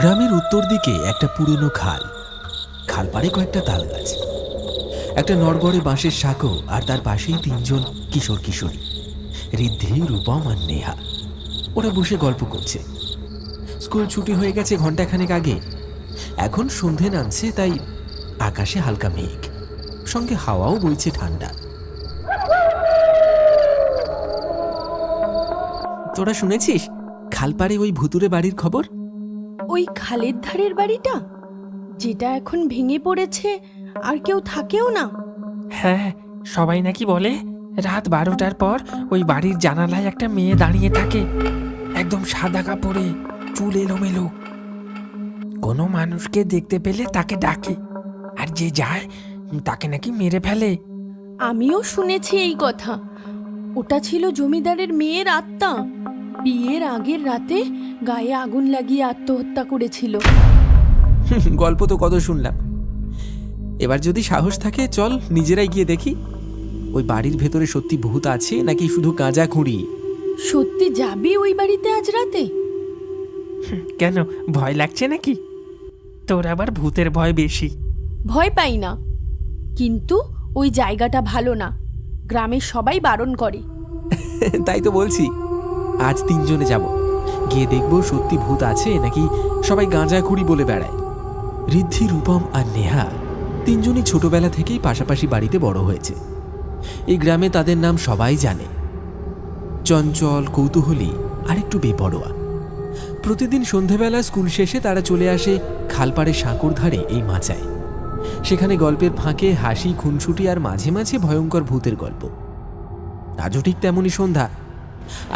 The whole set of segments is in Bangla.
গ্রামের উত্তর দিকে একটা পুরনো খাল, খাল পাড়ে কয়েকটা তাল গাছ, একটা নড়বড়ে বাঁশের সাঁকো, আর তার পাশেই তিনজন কিশোর কিশোরী, ঋদ্ধি, রূপম আর নেহা। ওরা বসে গল্প করছে। স্কুল ছুটি হয়ে গেছে ঘন্টাখানেক আগে। এখন সন্ধে নামছে, তাই আকাশে হালকা মেঘ, সঙ্গে হাওয়াও বইছে ঠান্ডা। তোরা শুনেছিস খালপাড়ে ওই ভুতুরে বাড়ির খবর? ওই খালের ধারের বাড়িটা, যেটা এখন ভেঙে পড়েছে আর কেউ থাকেও না? হ্যাঁ, সবাই নাকি বলে রাত 12টার পর ওই বাড়ির জানালায় একটা মেয়ে দাঁড়িয়ে থাকে, একদম সাদা কাপড়ে, চুল এলোমেলো। কোনো মানুষকে দেখতে পেলে তাকে ডাকে, আর যে যায় তাকে নাকি মেরে ফেলে। আমিও শুনেছি এই কথা। ওটা ছিল জমিদারের মেয়ের আত্মা। বিয়ের আগের রাতে গায়ে আগুন লাগিয়ে আত্মহত্যা করেছিল। গল্প তো কত শুনলাম, এবার যদি সাহস থাকে চল নিজেরাই গিয়ে দেখি ওই বাড়ির ভেতরে সত্যি ভূত আছে নাকি শুধু গাঁজা খুঁড়ি। সত্যি যাবি ওই বাড়িতে আজ রাতে? কেন, ভয় লাগছে নাকি? তোর আবার ভূতের ভয় বেশি। ভয় পাই না, কিন্তু ওই জায়গাটা ভালো না। গ্রামের সবাই বারণ করে। তাই তো বলছি, আজ তিনজনে যাব, গিয়ে দেখবো সত্যি ভূত আছে নাকি সবাই গাঁজা খুঁড়ি বলে বেড়ায়। ঋদ্ধি, রূপম আর নেহা তিনজনই ছোটবেলা থেকেই পাশাপাশি বাড়িতে বড় হয়েছে। এই গ্রামে তাদের নাম সবাই জানে, চঞ্চল, কৌতূহলী আর একটু বেপরোয়া। প্রতিদিন সন্ধেবেলা স্কুল শেষে তারা চলে আসে খালপাড়ে সাঁকোর ধারে এই মাচায়। সেখানে গল্পের ফাঁকে হাসি, খুনসুটি আর মাঝে মাঝে ভয়ঙ্কর ভূতের গল্প। আজও ঠিক তেমনই সন্ধ্যা,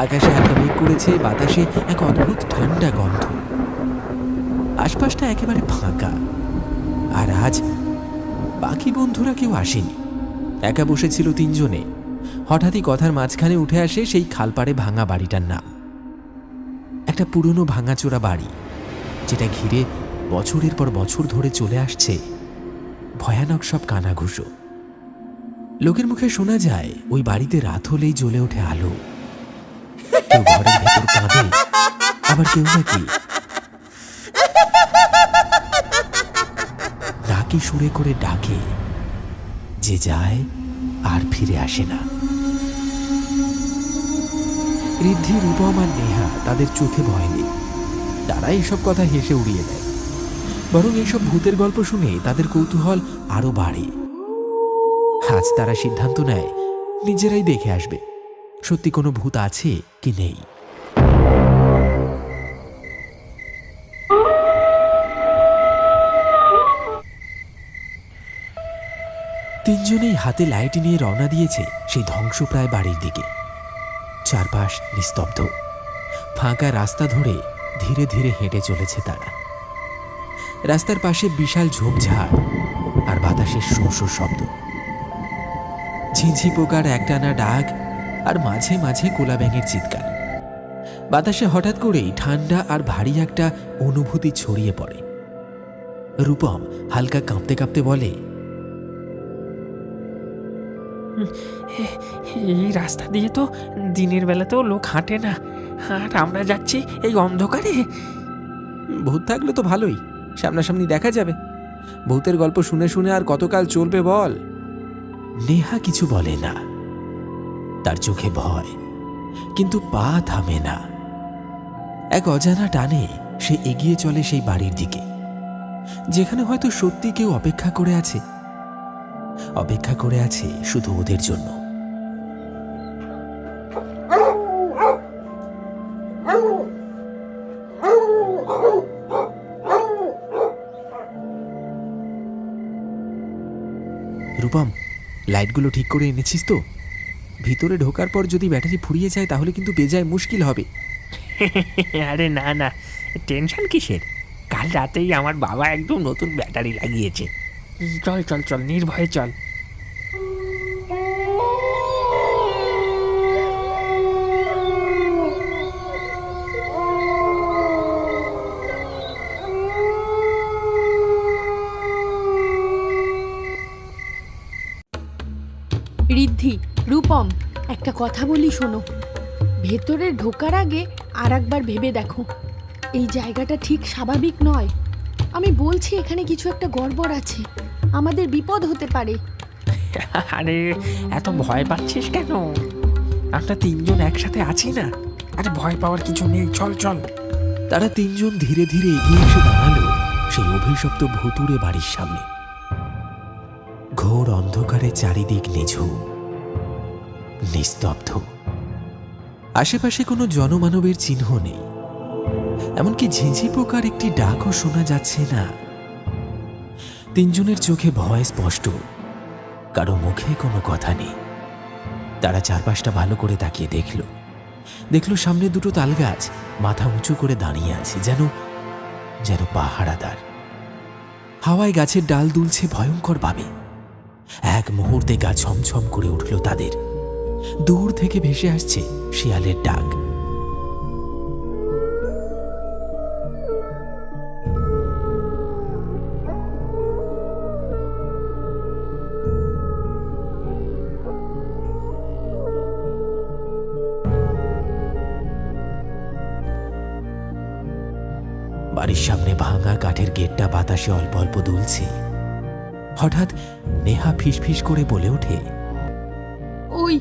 আকাশে হালকা মেঘ করেছে, বাতাসে এক অদ্ভুত ঠান্ডা গন্ধ। আশপাশটা একেবারে ফাঁকা, আর আজ বাকি বন্ধুরা কেউ আসেনি। একা বসেছিল তিনজনে। হঠাৎই কথার মাঝখানে উঠে আসে সেই খালপাড়ে ভাঙা বাড়িটার নাম। একটা পুরনো ভাঙাচোরা বাড়ি, যেটা ঘিরে বছরের পর বছর ধরে চলে আসছে ভয়ানক সব কানাঘুষো। লোকের মুখে শোনা যায় ওই বাড়িতে রাত হলেই জ্বলে ওঠে আলো। কেউ ঘরের ভেতর কাঁদে, আবার কেউ নাকি ডাকি সুরে করে ডাকে, যে যায় আর ফিরে আসে না। ঋদ্ধি, রূপম আর নেহা তাদের চোখে ভয় নেই। তারা এইসব কথা হেসে উড়িয়ে দেয়, বরং এইসব ভূতের গল্প শুনে তাদের কৌতূহল আরো বাড়ে। আজ তারা সিদ্ধান্ত নেয় নিজেরাই দেখে আসবে সত্যি কোনো ভূত আছে কি নেই। তিনজনেই হাতে লাইট নিয়ে রওনা দিয়েছে সেই ধ্বংসপ্রায় বাড়ির দিকে। চারপাশ নিস্তব্ধ, ফাঁকা রাস্তা ধরে ধীরে ধীরে হেঁটে চলেছে তারা। রাস্তার পাশে বিশাল ঝোপঝাড় আর বাতাসের শোঁ শোঁ শব্দ, ঝিঁঝি পোকার একটানা ডাক আর মাঝে মাঝে কোলা ব্যাঙের চিৎকার। বাতাসে হঠাৎ করেই ঠান্ডা আর ভারী একটা অনুভূতি ছড়িয়ে পড়ে। রূপম হালকা কাঁপতে কাঁপতে বলে, এই রাস্তা দিয়ে তো দিনের বেলাতেও লোক হাঁটে না, আর আমরা যাচ্ছি এই অন্ধকারে। ভূত থাকলে তো ভালোই, সামনাসামনি দেখা যাবে। ভূতের গল্প শুনে শুনে আর কতকাল চলবে বল। নেহা কিছু বলে না, তার চোখে ভয়, কিন্তু পা থামে না। এক অজানা টানে সে এগিয়ে চলে সেই বাড়ির দিকে, যেখানে হয়তো সত্যি কেউ অপেক্ষা করে আছে, অপেক্ষা করে আছে শুধু ওদের জন্য। রূপম, লাইটগুলো ঠিক করে এনেছিস তো? ভিতরে ঢোকার পর যদি ব্যাটারি ফুরিয়ে যায় তাহলে কিন্তু বেজায় মুশকিল হবে। আরে না না, টেনশন কিসের? কাল রাতেই আমার বাবা একদম নতুন ব্যাটারি লাগিয়েছে। চল চল চল, নির্ভয়ে চল। ঋদ্ধি, রূপম, একটা কথা বলি শোনো। ভেতরে ঢোকার আগে আর একবার ভেবে দেখো, এই জায়গাটা ঠিক স্বাভাবিক নয়। আমি বলছি এখানে কিছু একটা গড়বড় আছে, আমাদের বিপদ হতে পারে। আরে এত ভয় পাচ্ছিস কেন? আমরা তিনজন একসাথে আছি না। আরে ভয় পাওয়ার কিছু নেই, চল চল। তারা তিনজন ধীরে ধীরে এগিয়ে এসে দাঁড়ালো সেই অভিশপ্ত ভুতুড়ে বাড়ির সামনে। ঘোর অন্ধকারে চারিদিক নিঝুম, নিস্তব্ধ। আশেপাশে কোনো জনমানবের চিহ্ন নেই, এমনকি ঝিঁঝি পোকার একটি ডাকও শোনা যাচ্ছে না। তিনজনের চোখে ভয় স্পষ্ট, কারো মুখে কোনো কথা নেই। তারা চারপাশটা ভালো করে তাকিয়ে দেখল সামনে দুটো তালগাছ মাথা উঁচু করে দাঁড়িয়ে আছে, যেন পাহারাদার। হাওয়ায় গাছের ডাল দুলছে ভয়ঙ্কর ভাবে। এক মুহূর্তে গা ছমছম করে উঠল তাদের। দূর থেকে ভেসে আসছে শিয়ালের ডাক। বাড়ির সামনে ভাঙা কাঠের গেটটা বাতাসে অল্প অল্প দুলছে। হঠাৎ নেহা ফিসফিস করে বলে ওঠে, ওই,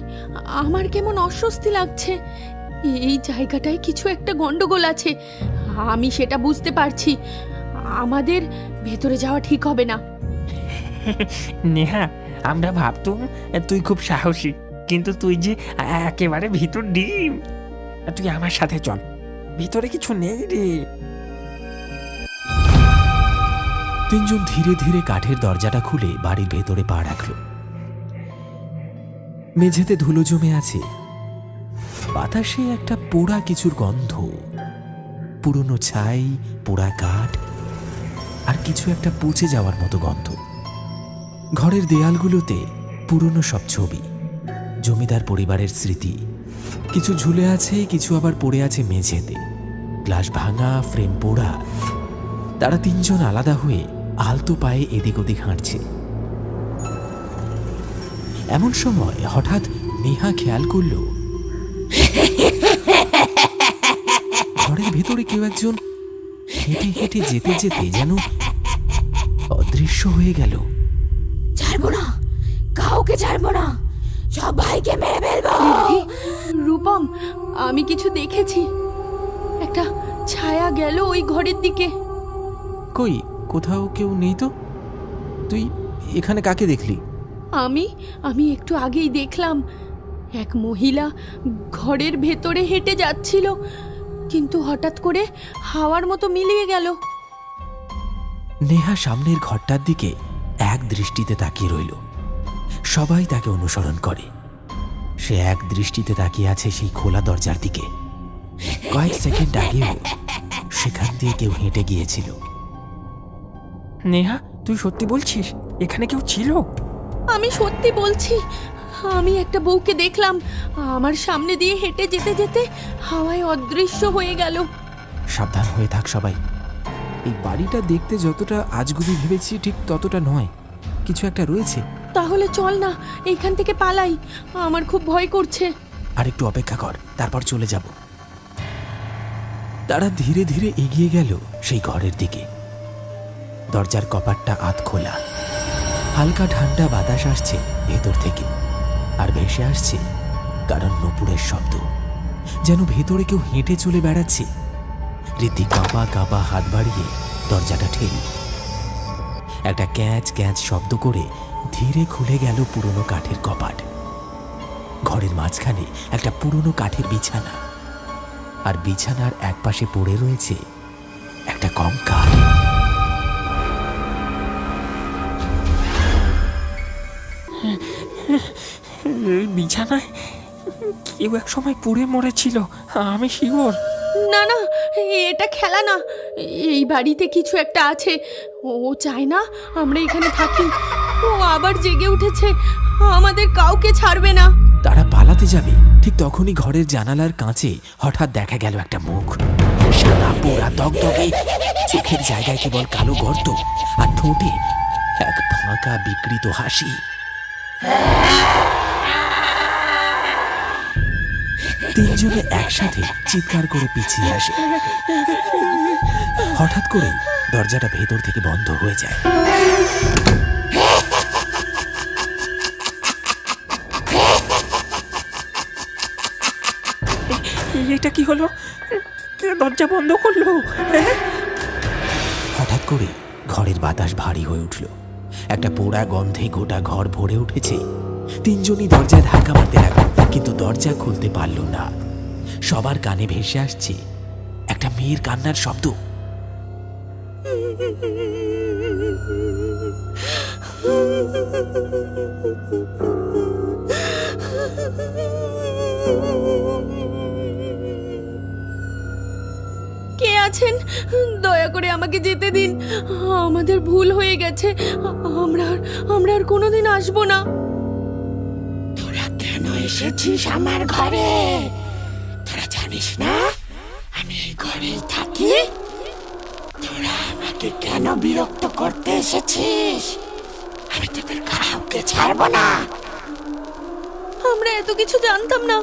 আমার কেমন অস্বস্তি লাগছে। এই জায়গাটায় কিছু একটা গন্ডগোল আছে, আমি সেটা বুঝতে পারছি। আমাদের ভেতরে যাওয়া ঠিক হবে না। নেহা, আমরা ভাবতুম তুই খুব সাহসী, কিন্তু তুই যে একেবারে ভিতর ডিম। তুই আমার সাথে চল, ভিতরে কিছু নেই রে। তিনজন ধীরে ধীরে কাঠের দরজাটা খুলে বাড়ির ভেতরে পা রাখল। মেঝেতে ধুলো জমে আছে, বাতাসে একটা পোড়া কিছুর গন্ধ, পুরনো ছাই, পোড়া কাঠ আর কিছু একটা পচে যাওয়ার মতো গন্ধ। ঘরের দেয়ালগুলোতে পুরনো সব ছবি, জমিদার পরিবারের স্মৃতি। কিছু ঝুলে আছে, কিছু আবার পড়ে আছে মেঝেতে। গ্লাস ভাঙা, ফ্রেম পোড়া। তারা তিনজন আলাদা হয়ে আলতো পায়ে এদিক ওদিক হাঁটছে। এমন সময় হঠাৎ নেহা খেয়াল করল ঘরের ভেতরে কেউ একজন হেঁটে হেঁটে যেতে যেতে যেন অদৃশ্য হয়ে গেল। ছাড়বো না, কাউকে ছাড়বো না, সবাইকে মেরে ফেলবো। রূপম, আমি কিছু দেখেছি। একটা ছায়া গেল ওই ঘরের দিকে। কই, কোথাও কেউ নেই তো। তুই এখানে কাকে দেখলি? আমি একটু আগেই দেখলাম এক মহিলা ঘরের ভেতরে হেঁটে যাচ্ছিল, কিন্তু হঠাৎ করে হাওয়ার মতো মিলিয়ে গেল। নেহা সামনের ঘরটার দিকে এক দৃষ্টিতে তাকিয়ে রইল। সবাই তাকে অনুসরণ করে। সে এক দৃষ্টিতে তাকিয়ে আছে সেই খোলা দরজার দিকে। কয়েক সেকেন্ড আগেও সেখান দিয়ে কেউ হেঁটে গিয়েছিল। নেহা, তুই সত্যি বলছিস এখানে কেউ ছিল? আমি সত্যি বলছি, আমি একটা বউকে দেখলাম আমার সামনে দিয়ে হেঁটে যেতে যেতে হাওয়ায় অদৃশ্য হয়ে গেল। সাবধান হয়ে থাক সবাই। এই বাড়িটা দেখতে যতটা আজগুবি ভেবেছি ঠিক ততটা নয়, কিছু একটা রয়েছে। তাহলে চল না, এইখান থেকে পালাই, আমার খুব ভয় করছে। আর একটু অপেক্ষা কর, তারপর চলে যাব। তারা ধীরে ধীরে এগিয়ে গেল সেই ঘরের দিকে। দরজার কপাটটা আধ খোলা। হালকা ঠান্ডা বাতাস আসছে ভেতর থেকে, আর ভেসে আসছে কারণ নূপুরের শব্দ, যেন ভেতরে কেউ হেঁটে চলে বেড়াচ্ছে। ঋদ্ধি কাঁপা কাঁপা হাত বাড়িয়ে দরজাটা ঠেল। একটা ক্যাঁচ ক্যাঁচ শব্দ করে ধীরে খুলে গেল পুরনো কাঠের কপাট। ঘরের মাঝখানে একটা পুরনো কাঠের বিছানা, আর বিছানার একপাশে পড়ে রয়েছে একটা কঙ্কাল। বিছানায় কেউ এক সময় পড়ে মরেছিল, আমি শিওর। না না, এটা খেলা না, এই বাড়িতে কিছু একটা আছে। ও চায় না আমরা এখানে থাকি। ও আবার জেগে উঠেছে, আমাদের কাউকে ছাড়বে না। তারা পালাতে যাবে, ঠিক তখনই ঘরের জানালার কাঁচে হঠাৎ দেখা গেল একটা মুখ। সাদা পোড়া দগদগে, চোখের জায়গায় কেবল কালো গর্ত, আর ঠোঁটে এক ফাঁকা বিকৃত হাসি। তিনজনে একসাথে চিৎকার করে পিছিয়ে আসে। হঠাৎ করে দরজাটা ভেতর থেকে বন্ধ হয়ে যায়। এটা কি হলো? কে দরজা বন্ধ করলো? হঠাৎ করে ঘরের বাতাস ভারী হয়ে উঠল। একটা পোড়া গন্ধে গোটা ঘর ভরে উঠেছে। তিনজনই দরজায় ধাক্কা মারতে লাগলো, কিন্তু দরজা খুলতে পারল না। সবার কানে ভেসে আসছে একটা মেয়ের কান্নার শব্দ। কে আছেন? দয়া করে আমাকে যেতে দিন। আমাদের ভুল হয়ে গেছে। আমরা আর কোনোদিন আসবো না। তোরা কেন এসেছিস আমার ঘরে? তোরা জানিস না আমি এই ঘরেই থাকি? তোরা আমাকে কেন বিরক্ত করতে এসেছিস? আমি তোদের কাউকে ছাড়বো না। আমরা এত কিছু জানতাম না।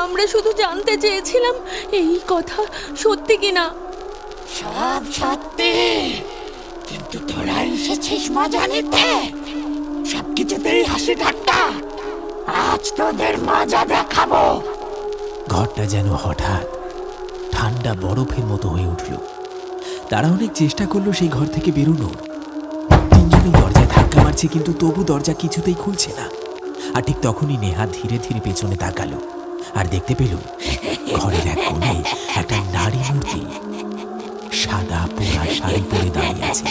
আমরা শুধু জানতে চেয়েছিলাম এই কথা সত্যি কিনা। সব সত্যি, কিন্তু তোরা এসেছিস মজা নিতে। সবকিছুতেই হাসি ঠাট্টা। আজ তোদের মজা দেখাবো। ঘরটা যেন হঠাৎ ঠান্ডা বরফের মতো হয়ে উঠল। তারা অনেক চেষ্টা করলো সেই ঘর থেকে বেরোনোর। তিনজনই দরজায় ধাক্কা মারছে, কিন্তু তবু দরজা কিছুতেই খুলছে না। আর ঠিক তখনই নেহা ধীরে ধীরে পেছনে তাকালো আর দেখতে পেল ঘরের এক কোণে একটা নারী মূর্তি সাদা পোড়া শাড়ি পরে দাঁড়িয়ে আছে।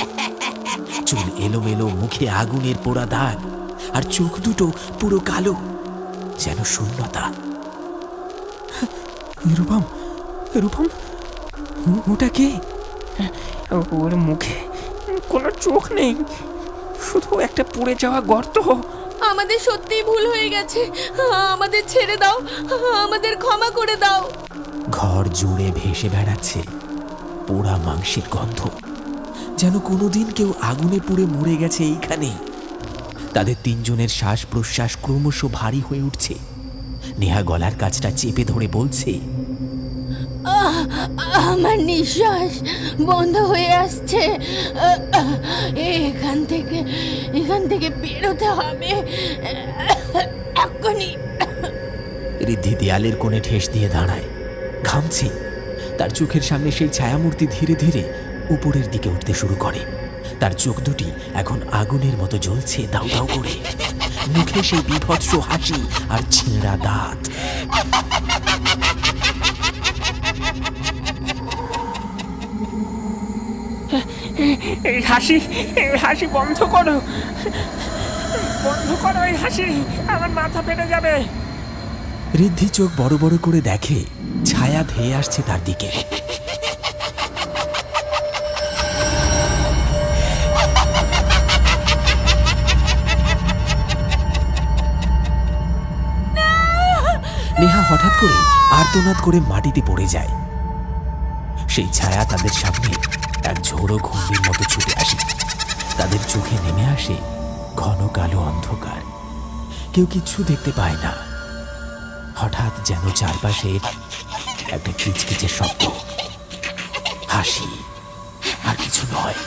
চুল এলোমেলো, মুখে আগুনের পোড়া দাগ, আর চোখ দুটো পুরো কালো, যেন শূন্যতা। রূপম, রূপম, ওটা কে? ওর মুখে কোনো চোখ নেই, শুধু একটা পুড়ে যাওয়া গর্ত। আমাদের সত্যিই ভুল হয়ে গেছে। আমাদের ছেড়ে দাও, আমাদের ক্ষমা করে দাও। ঘর জুড়ে ভেসে বেড়াচ্ছে পোড়া মাংসের গন্ধ, যেন কোনোদিন কেউ আগুনে পুড়ে মরে গেছে এইখানে। তাদের তিনজনের শ্বাস প্রশ্বাস ক্রমশ ভারী হয়ে উঠছে। নেহা গলার কাছটা চেপে ধরে বলছে, আমার নিঃশ্বাস বন্ধ হয়ে আসছে। এখান থেকে বেরোতে হবে এক্ষুনি। ঋদ্ধি দেয়ালের কোণে ঠেস দিয়ে দাঁড়ায়, ঘামছে। তার চোখের সামনে সেই ছায়ামূর্তি ধীরে ধীরে উপরের দিকে উঠতে শুরু করে। তার চোখ দুটি এখন আগুনের মতো জ্বলছে দাউ দাউ করে। মুখে সেই বিভৎস হাসি আর ছেঁড়া দাঁত। এই হাসি বন্ধ করো, বন্ধ করো এই হাসি, আমার মাথা ফেটে যাবে। ঋদ্ধি চোখ বড় বড় করে দেখে ছায়া ধেয়ে আসছে তার দিকে। নেহা হঠাৎ করে আর্তনাদ করে মাটিতে পড়ে যায়। সেই ছায়া তাদের সামনে এক ঝোড়ো ঘূর্ণির মতো ছুটে আসে। তাদের চোখে নেমে আসে ঘন কালো অন্ধকার। কেউ কিচ্ছু দেখতে পায় না। হঠাৎ যেন চারপাশে একটা কিচকিচে শব্দ, হাসি, আর কিছু নয়।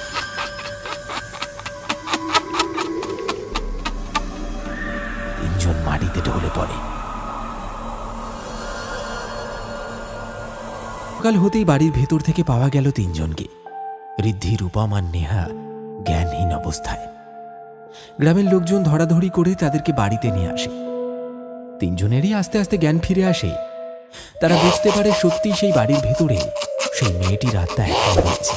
তিনজন মাটিতে ঢলে পড়ে। সকাল হতেই বাড়ির ভেতর থেকে পাওয়া গেল তিনজনকে, ঋদ্ধি, রূপম আর নেহা জ্ঞানহীন অবস্থায়। গ্রামের লোকজন ধরাধরি করে তাদেরকে বাড়িতে নিয়ে আসে। তিনজনেরই আস্তে আস্তে জ্ঞান ফিরে আসে। তারা বুঝতে পারে সত্যি সেই বাড়ির ভেতরে সেই মেয়েটির আত্মা এখন রয়েছে।